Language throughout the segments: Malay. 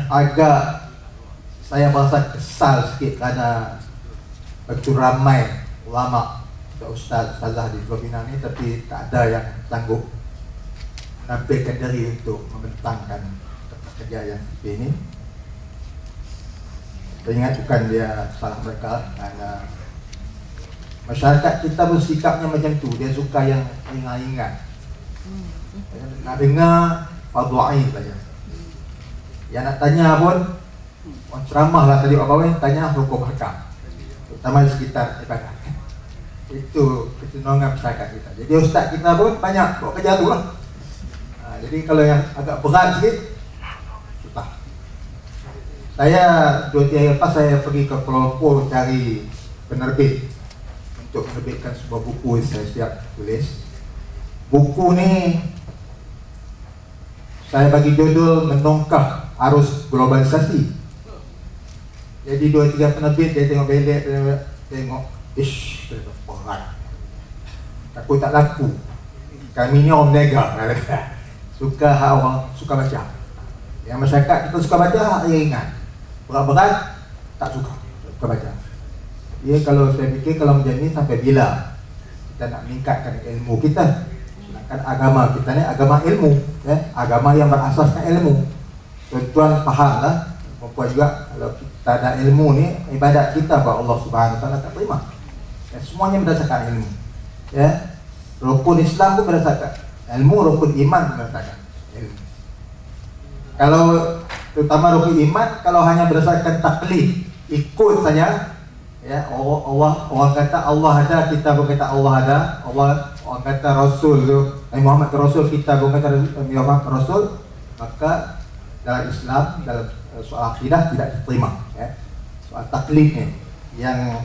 agak saya merasa kesal sikit kerana begitu ramai ulama dan ustazah di Pulau Pinang ni, tapi tak ada yang sanggup menampilkan diri untuk membentangkan kerja yang seperti ini. Saya ingat bukan dia salah mereka, kerana masyarakat kita bersikapnya macam tu. Dia suka yang ringan-ringan, nak dengar fardu ain saja. Yang nak tanya pun orang ceramah lah tadi apa-apa, tanya hukum hakam, terutama di sekitar ibadat. Itu kecenderungan masyarakat kita. Jadi ustaz kita pun banyak buat kerja tu lah. Jadi kalau yang agak berat sikit, susah. Saya 2-3 hari lepas saya pergi ke Kuala Lumpur cari penerbit untuk menerbitkan sebuah buku yang saya siap tulis. Buku ni saya bagi judul Menongkah Arus Globalisasi. Jadi 2-3 penerbit dia tengok belek, tengok ish, berat, takut tak laku. Kami ni orang berniaga, suka orang suka baca. Yang masyarakat kita suka baca ringan, berat-berat tak suka baca. Ya, kalau saya fikir kalau macam ni sampai bila kita nak meningkatkan ilmu kita? Sedangkan agama kita ni agama ilmu, ya? Agama yang berasaskan ilmu. Tuan-tuan faham lah, perempuan juga, kalau kita ada ilmu ni, ibadat kita buat Allah Subhanahu Wa Taala tak terima. Ya, semuanya berdasarkan ilmu. Ya, rukun Islam pun berdasarkan ilmu, rukun iman berdasarkan ilmu. Kalau terutama rukun iman, kalau hanya berdasarkan taklid, ikut saja, ya, orang kata Allah ada, kita pun kata Allah ada. Orang kata Rasul Muhammad Rasul, kita pun kata Muhammad Rasul, maka dalam Islam, dalam soal akidah tidak diterima, ya. Soal taklid ni, yang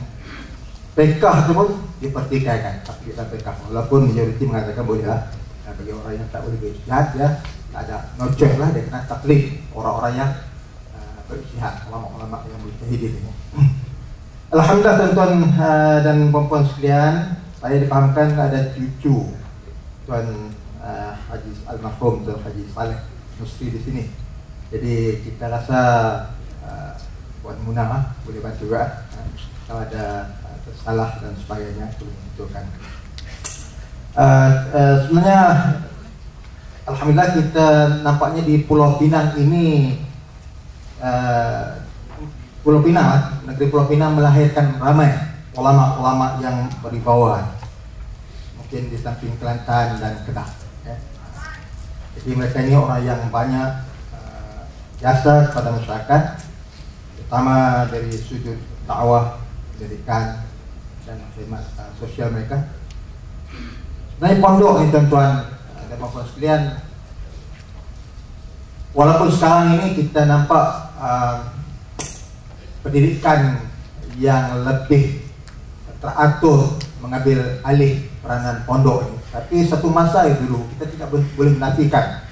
pekah tu pun dipertikaikan, taklid dan pekah. Walaupun majoriti mengatakan boleh lah, bagi orang yang tak boleh berijtihad, ya, tak ada, no choice lah, dia kena taklid orang-orang yang berijtihad, ulama-ulama yang mujtahidin ini. Alhamdulillah tuan-tuan dan puan-puan sekalian, saya dipahamkan ada cucu Tuan Haji Almarhum Tuan Haji Saleh Nusri di sini. Jadi kita rasa Puan Munah boleh bantu juga, kalau ada salah dan sebagainya boleh betulkan. Sebenarnya alhamdulillah kita nampaknya di Pulau Pinang ini, Pulau Pinang, negeri Pulau Pinang melahirkan ramai ulama-ulama yang berwibawa, mungkin di samping Kelantan dan Kedah, ya. Jadi mereka ini orang yang banyak jasa kepada masyarakat, terutama dari sudut dakwah, pendidikan dan khidmat sosial mereka. Sebenarnya pondok ini tuan-tuan dan puan-puan sekalian, walaupun sekarang ini kita nampak pendidikan yang lebih teratur mengambil alih peranan pondok ini, tapi satu masa itu dulu kita tidak boleh menafikan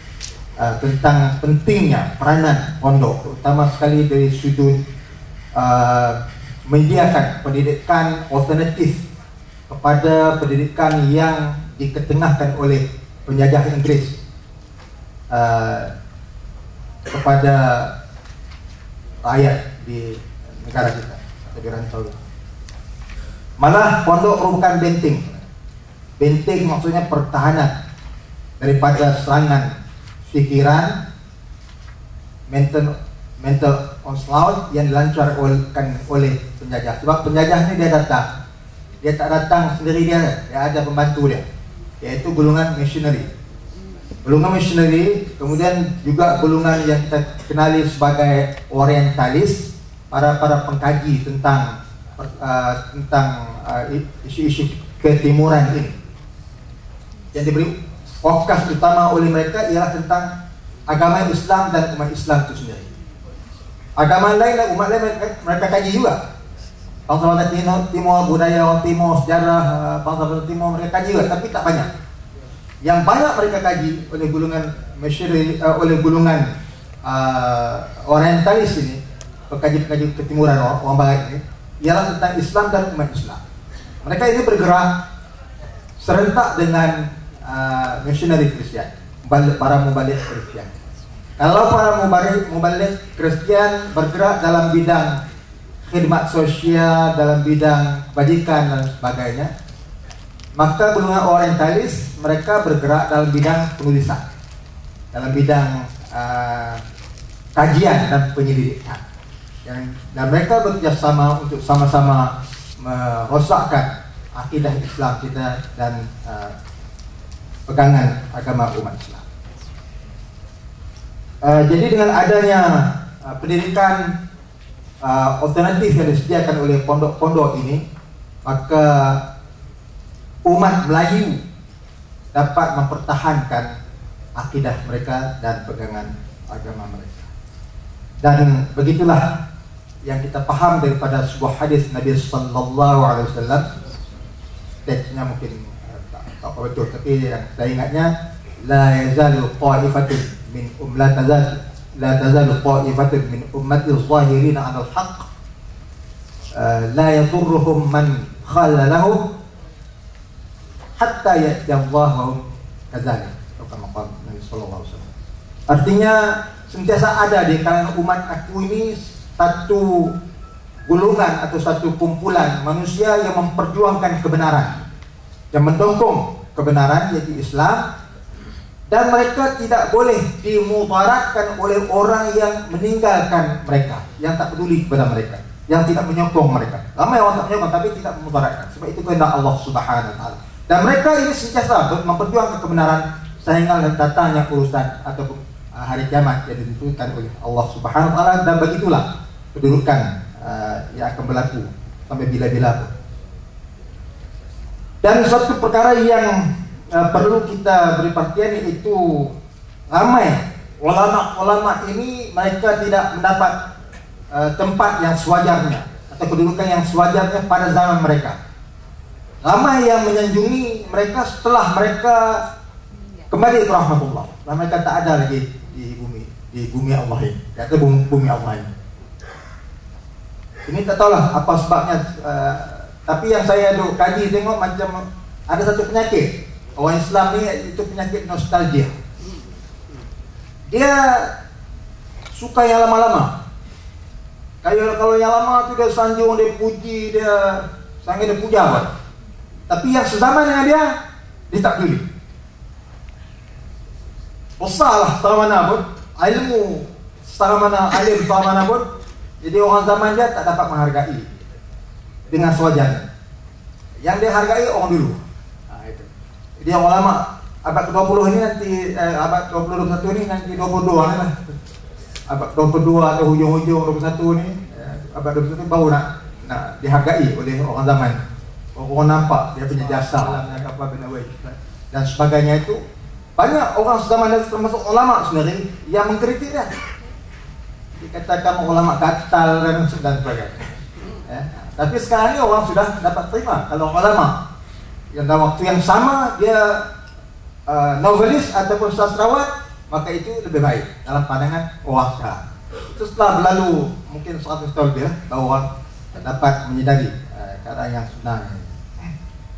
tentang pentingnya peranan pondok, terutama sekali dari sudut menyediakan pendidikan alternatif kepada pendidikan yang diketengahkan oleh penjajah Inggeris kepada rakyat di negara kita atau di rantau. Malah pondok merupakan benteng. Benteng maksudnya pertahanan daripada serangan fikiran, mental onslaught yang dilancarkan oleh penjajah. Sebab penjajah ni dia tak datang sendiri, dia ada pembantu dia, iaitu golongan missionary. Golongan missionary, kemudian juga golongan yang kita kenali sebagai orientalis, para pengkaji tentang isu-isu ketimuran ini. Yang diberi fokus utama oleh mereka ialah tentang agama Islam dan umat Islam itu sendiri. Agama lain dan umat lain mereka kaji juga. Bangsa Timur, budaya orang Timur, sejarah bangsa Timur mereka kaji juga, tapi tak banyak. Yang banyak mereka kaji oleh golongan missionary, oleh golongan orientalis ini, pekaji-pekaji ketimuran orang barat ini, ialah tentang Islam dan umat Islam. Mereka ini bergerak serentak dengan missionary Kristian, para mubalik Kristian. Kalau para mubalik Kristen bergerak dalam bidang khidmat sosial, dalam bidang kebajikan dan sebagainya, maka golongan orientalis mereka bergerak dalam bidang penulisan, dalam bidang kajian dan penyelidikan. Dan mereka bekerjasama untuk sama-sama merosakkan akidah Islam kita dan pegangan agama umat Islam. Jadi dengan adanya pendidikan alternatif yang disediakan oleh pondok-pondok ini, maka umat Melayu dapat mempertahankan akidah mereka dan pegangan agama mereka. Dan begitulah yang kita paham daripada sebuah hadis Nabi sallallahu alaihi wasallam. Teksnya mungkin tak apa betul, tapi yang saya ingatnya, la yazalu qa'ifatun min la tazalu qa'ifatun min ummati zahirin 'ala al-haqq la yadurruhum man khalalahum hatta ya'ti Allahu kadzalik. Kama qala Nabi sallallahu alaihi wasallam. Artinya sentiasa ada di kalangan umat aku ini satu golongan atau satu kumpulan manusia yang memperjuangkan kebenaran, yang mendukung kebenaran, yaitu Islam, dan mereka tidak boleh dimudaratkan oleh orang yang meninggalkan mereka, yang tak peduli kepada mereka, yang tidak menyokong mereka. Ramai orang tak menyokong tapi tidak memudaratkan, sebab itu kehendak Allah Subhanahu wa taala. Dan mereka ini sentiasa memperjuangkan kebenaran sehingga datangnya urusan ataupun hari kiamat yang ditentukan oleh Allah Subhanahu wa taala. Dan begitulah kedudukan yang akan berlaku sampai bila-bila pun. Dan satu perkara yang perlu kita beri perhatian, yaitu ramai ulama-ulama ini mereka tidak mendapat tempat yang sewajarnya atau kedudukan yang sewajarnya pada zaman mereka. Ramai yang menyanjungi mereka setelah mereka kembali ke rahmatullah, dan mereka tak ada lagi di bumi Allah ini, kata bumi Allah ini. Ini tak tahulah apa sebabnya, tapi yang saya kaji tengok macam ada satu penyakit orang Islam ni, itu penyakit nostalgia. Dia suka yang lama-lama. Kalau yang lama tu dia sanjung, dia puji, dia sangat dia puja apa. Tapi yang sezaman dengan dia tak peduli. Besarlah setara mana pun, ilmu setara mana, alim setara mana pun, jadi orang zaman dia tak dapat menghargai dengan sewajarnya. Yang dia hargai orang dulu. Itu. Jadi yang ulama abad ke-20 ini nanti abad 20-21 ini nanti 22 lah. Abad 22 atau hujung-hujung 21 ni, abad 21 baru nak dihargai oleh orang zaman. Orang nampak dia punya jasa dalam apa benda baik dan sebagainya. Itu banyak orang zaman dan termasuk ulama sebenarnya yang mengkritik dia. Dikatakan ulama gatal dan sebagainya. Tapi sekarang ni orang sudah dapat terima kalau ulama yang dalam waktu yang sama dia novelis ataupun sastrawan, maka itu lebih baik dalam pandangan orang sekarang. Itu setelah berlalu mungkin 100 tahun lebih, baru orang dapat menyedari keadaan yang sebenarnya.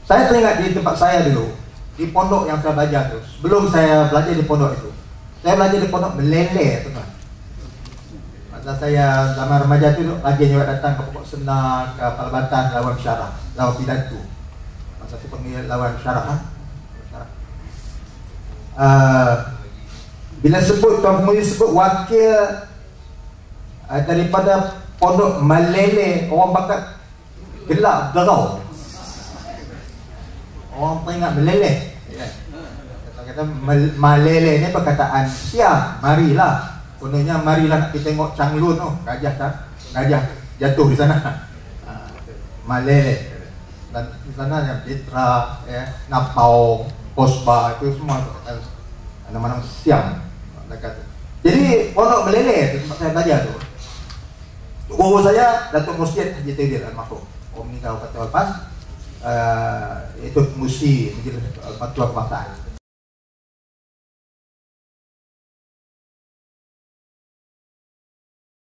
Saya teringat di tempat saya dulu, di pondok yang saya belajar tu. Sebelum saya belajar di pondok itu, saya belajar di pondok Melele, tuan. Masa saya zaman remaja tu, lagi juga datang ke Pokok Senar, ke Palbatan, lawan syarah, lawan pidato. Masa tu panggil lawan syarah. Bila sebut tuan pengundi sebut wakil daripada pondok Melele, orang bakat gelap derau. Orang teringat meleleh. Kata meleleh ni perkataan siap, marilah. Kononnya marilah nak kita tengok Changlun tu, gajah jatuh di sana. Meleleh. Dan di sana yang Petra, Napau, Posba, itu semua nama-nama siam. Jadi pondok meleleh tempat saya belajar tu. Guru saya Datuk Mursyid Haji Taidir almarhum. Orang meninggal kata lepas. Itu musi menjadi fatwa kebangsaan.